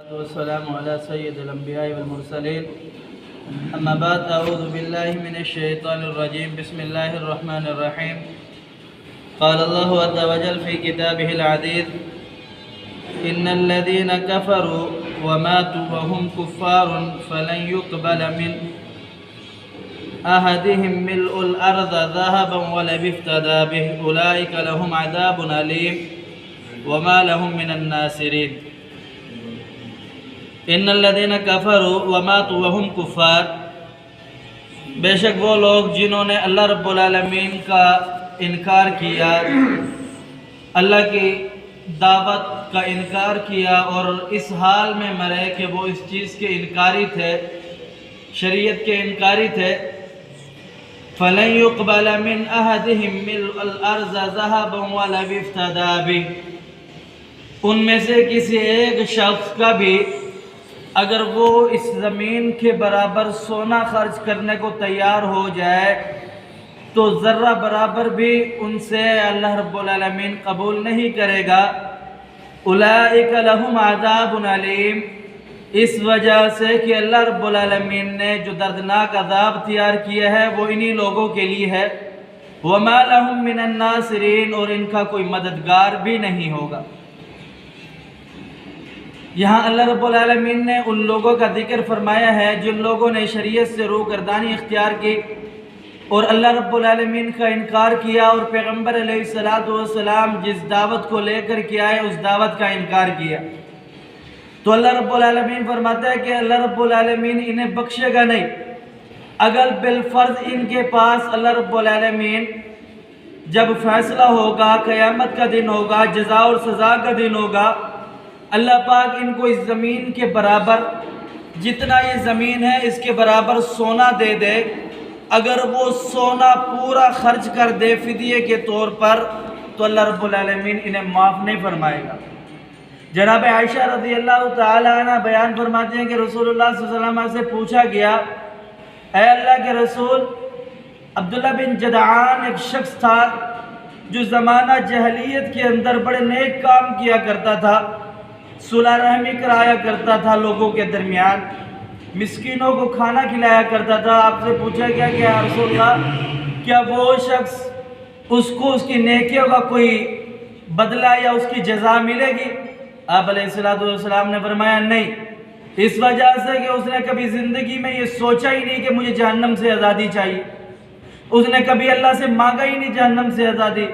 والسلام على سيد الأنبياء والمرسلين. أما بعد، أعوذ بالله من الشيطان الرجيم. بسم الله الرحمن الرحيم. قال الله عز وجل في كتابه العزيز: إن الذين كفروا وماتوا وهم كفار فلن يقبل من أحدهم ملء الأرض ذهبا ولو افتدى به أولئك لهم عذاب أليم وما لهم من الناصرين. ان الذین کفروا وماتوا وهم کفار، بے شک وہ لوگ جنہوں نے اللہ رب العالمین کا انکار کیا، اللہ کی دعوت کا انکار کیا اور اس حال میں مرے کہ وہ اس چیز کے انکاری تھے، شریعت کے انکاری تھے. فَلَن يُقْبَلَ مِنْ أَحَدِهِمْ مِلْءُ الْأَرْضِ ذَهَبًا وَلَوِ افْتَدَىٰ بِهِ، ان میں سے کسی ایک شخص کا بھی اگر وہ اس زمین کے برابر سونا خرچ کرنے کو تیار ہو جائے تو ذرہ برابر بھی ان سے اللہ رب العالمین قبول نہیں کرے گا. اولئک لہم عذاب علیم، اس وجہ سے کہ اللہ رب العالمین نے جو دردناک عذاب تیار کیا ہے وہ انہی لوگوں کے لیے ہے. وما لہم من الناصرین، اور ان کا کوئی مددگار بھی نہیں ہوگا. یہاں اللہ رب العالمین نے ان لوگوں کا ذکر فرمایا ہے جن لوگوں نے شریعت سے روگردانی اختیار کی اور اللہ رب العالمین کا انکار کیا اور پیغمبر علیہ السلام جس دعوت کو لے کر کے آئے اس دعوت کا انکار کیا. تو اللہ رب العالمین فرماتا ہے کہ اللہ رب العالمین انہیں بخشے گا نہیں اگر بالفرض ان کے پاس اللہ رب العالمین جب فیصلہ ہوگا، قیامت کا دن ہوگا، جزا اور سزا کا دن ہوگا، اللہ پاک ان کو اس زمین کے برابر جتنا یہ زمین ہے اس کے برابر سونا دے دے، اگر وہ سونا پورا خرچ کر دے فدیے کے طور پر تو اللہ رب العالمین انہیں معاف نہیں فرمائے گا. جناب عائشہ رضی اللہ تعالی عنہ بیان فرماتے ہیں کہ رسول اللہ صلی اللہ علیہ وسلم سے پوچھا گیا، اے اللہ کے رسول، عبداللہ بن جدعان ایک شخص تھا جو زمانہ جاہلیت کے اندر بڑے نیک کام کیا کرتا تھا، صلح رحمی کرایا کرتا تھا لوگوں کے درمیان، مسکینوں کو کھانا کھلایا کرتا تھا. آپ سے پوچھا گیا کہ یا رسول اللہ، کیا وہ شخص اس کو اس کی نیکیوں کا کوئی بدلہ یا اس کی جزا ملے گی؟ آپ علیہ السلام نے فرمایا نہیں، اس وجہ سے کہ اس نے کبھی زندگی میں یہ سوچا ہی نہیں کہ مجھے جہنم سے آزادی چاہیے، اس نے کبھی اللہ سے مانگا ہی نہیں جہنم سے آزادی،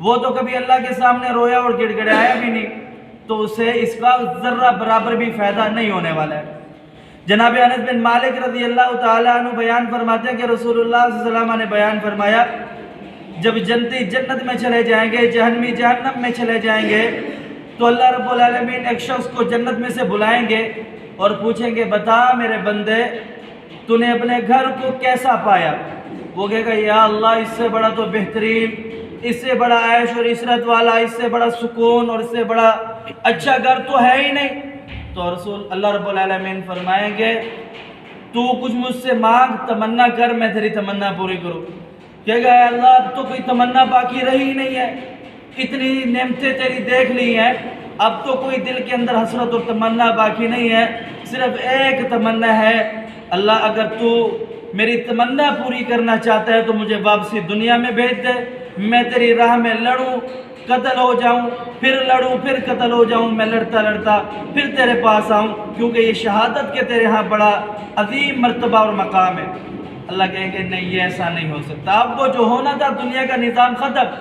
وہ تو کبھی اللہ کے سامنے رویا اور گڑ گڑایا بھی نہیں، تو اسے اس کا ذرہ برابر بھی فائدہ نہیں ہونے والا ہے. جناب انس بن مالک رضی اللہ تعالیٰ عنہ بیان فرماتے ہیں کہ رسول اللہ صلی اللہ علیہ وسلم نے بیان فرمایا، جب جنتی جنت میں چلے جائیں گے، جہنمی جہنم میں چلے جائیں گے، تو اللہ رب العالمین ایک شخص کو جنت میں سے بلائیں گے اور پوچھیں گے، بتا میرے بندے، تو نے اپنے گھر کو کیسا پایا؟ وہ کہے گا، یا اللہ، اس سے بڑا تو بہترین، اس سے بڑا عیش اور عشرت والا، اس سے بڑا سکون اور اس سے بڑا اچھا گھر تو ہے ہی نہیں. تو رسول اللہ رب العالمین فرمائیں گے، تو کچھ مجھ سے مانگ، تمنا کر، میں تیری تمنا پوری کروں. کہے گا، اے اللہ، اب تو کوئی تمنا باقی رہی نہیں ہے، اتنی نعمتیں تیری دیکھ لی ہیں، اب تو کوئی دل کے اندر حسرت اور تمنا باقی نہیں ہے، صرف ایک تمنا ہے، اللہ اگر تو میری تمنا پوری کرنا چاہتا ہے تو مجھے واپسی دنیا میں بھیج دے، میں تیری راہ میں لڑوں، قتل ہو جاؤں، پھر لڑوں، پھر قتل ہو جاؤں، میں لڑتا لڑتا پھر تیرے پاس آؤں، کیونکہ یہ شہادت کے تیرے ہاں بڑا عظیم مرتبہ اور مقام ہے. اللہ کہیں گے نہیں، یہ ایسا نہیں ہو سکتا، اب وہ جو ہونا تھا دنیا کا نظام ختم،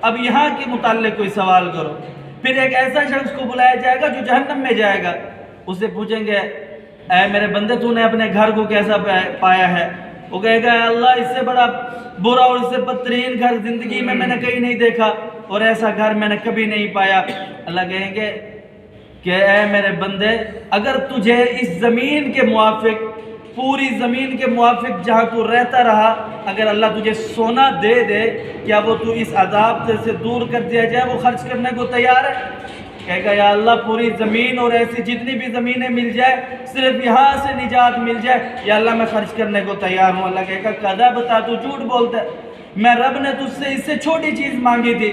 اب یہاں کے متعلق کوئی سوال کرو. پھر ایک ایسا شخص کو بلایا جائے گا جو جہنم میں جائے گا، اسے پوچھیں گے، اے میرے بندے، تو نے اپنے گھر کو کیسا پایا ہے؟ وہ کہے گا، اے اللہ، اس سے بڑا برا اور اس سے بدترین گھر زندگی میں نے کہیں نہیں دیکھا اور ایسا گھر میں نے کبھی نہیں پایا. اللہ کہیں گے کہ اے میرے بندے، اگر تجھے اس زمین کے موافق، پوری زمین کے موافق جہاں تو رہتا رہا، اگر اللہ تجھے سونا دے دے، کیا وہ تو اس عذاب سے دور کر دیا جائے وہ خرچ کرنے کو تیار ہے؟ کہے گا، یا اللہ، پوری زمین اور ایسی جتنی بھی زمینیں مل جائے، صرف یہاں سے نجات مل جائے، یا اللہ میں خرچ کرنے کو تیار ہوں. اللہ کہے گا، کذا بتا، تو جھوٹ بولتا ہے، میں رب نے تجھ سے اس سے چھوٹی چیز مانگی تھی،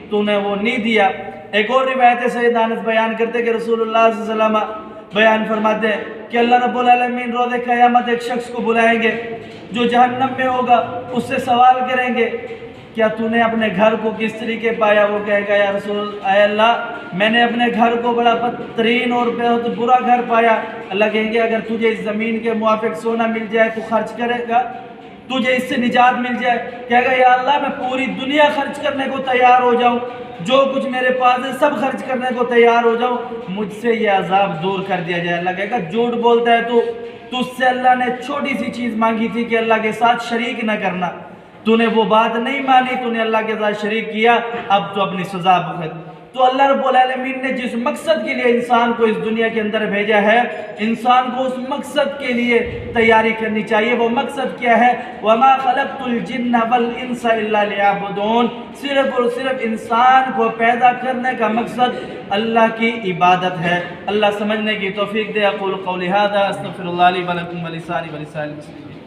تو نے وہ نہیں دیا. ایک اور روایت سیدنا انس بیان کرتے کہ رسول اللہ صلی اللہ علیہ وسلم بیان فرماتے ہیں کہ اللہ رب العالمین روز قیامت ایک شخص کو بلائیں گے جو جہنم میں ہوگا، اس سے سوال کریں گے کیا تو نے اپنے گھر کو کس طریقے پایا؟ وہ کہے گا یا رسول اے اللہ میں نے اپنے گھر کو بڑا بدترین اور بہت برا گھر پایا۔ اللہ کہیں گے اگر تجھے اس زمین کے موافق سونا مل جائے تو خرچ کرے گا؟ تجھے اس سے نجات مل جائے؟ کہے گا یا اللہ میں پوری دنیا خرچ کرنے کو تیار ہو جاؤں، جو کچھ میرے پاس ہے سب خرچ کرنے کو تیار ہو جاؤں، مجھ سے یہ عذاب دور کر دیا جائے۔ اللہ کہے گا جھوٹ بولتا ہے تو تجھ سے اللہ نے چھوٹی سی چیز مانگی تھی کہ اللہ کے ساتھ شریک نہ کرنا، تو نے وہ بات نہیں مانی، تو نے اللہ کے ساتھ شریک کیا، اب تو اپنی سزا بھگت۔ تو اللہ رب العالمین نے جس مقصد کے لیے انسان کو اس دنیا کے اندر بھیجا ہے، انسان کو اس مقصد کے لیے تیاری کرنی چاہیے۔ وہ مقصد کیا ہے؟ وَمَا خَلَقْتُ الْجِنَّ وَالْإِنسَ إِلَّا لِيَعْبُدُونَ، صرف اور صرف انسان کو پیدا کرنے کا مقصد اللہ کی عبادت ہے۔ اللہ سمجھنے کی توفیق دے۔ اقول قولی ھذا استغفر اللہ لی ولکم ولسائر المسلمین۔